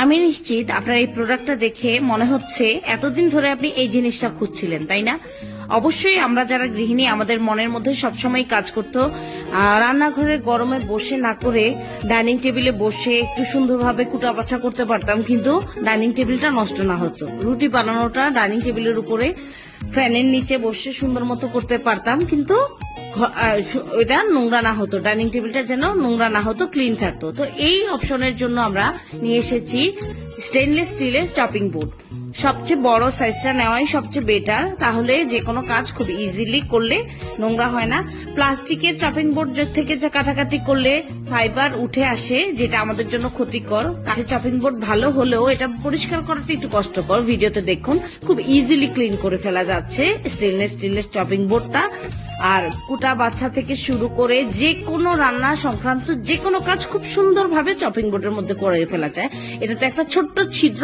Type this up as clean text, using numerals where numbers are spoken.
আমি নিশ্চিত আপনার এই প্রোডাক্টটা দেখে মনে হচ্ছে এতদিন ধরে আপনি এই জিনিসটা খুঁজছিলেন, তাই না? অবশ্যই আমরা যারা গৃহিণী আমাদের মনের মধ্যে সবসময় কাজ করতো রান্নাঘরের গরমে বসে না করে ডাইনিং টেবিলে বসে একটু সুন্দরভাবে কুটা বাছা করতে পারতাম, কিন্তু ডাইনিং টেবিলটা নষ্ট না হতো। রুটি বানানোটা ডাইনিং টেবিলের উপরে ফ্যানের নিচে বসে সুন্দর মতো করতে পারতাম, কিন্তু এটা নোংরা না হতো, ডাইনিং টেবিলটা যেন নোংরা না হতো, ক্লিন থাকতো। তো এই অপশনের জন্য আমরা নিয়ে এসেছি স্টেনলেস স্টিলের চপিং বোর্ড। সবচেয়ে বড় সাইজটা নেওয়াই সবচেয়ে বেটার, তাহলে যে কোনো কাজ খুব ইজিলি করলে নোংরা হয় না। প্লাস্টিকের চপিং বোর্ড থেকে যে কাটাকাটি করলে ফাইবার উঠে আসে, যেটা আমাদের জন্য ক্ষতিকর। কাঠের চপিং বোর্ড ভালো হলেও এটা পরিষ্কার করাটা একটু কষ্টকর। ভিডিওতে দেখুন খুব ইজিলি ক্লিন করে ফেলা যাচ্ছে স্টেনলেস স্টিলের চপিং বোর্ডটা। আর কুটা বাচ্চা থেকে শুরু করে যে কোনো রান্না সংক্রান্ত যে কোনো কাজ খুব সুন্দরভাবে চপিং বোর্ডের মধ্যে করে ফেলা যায়। এটাতে একটা ছোট্ট ছিদ্র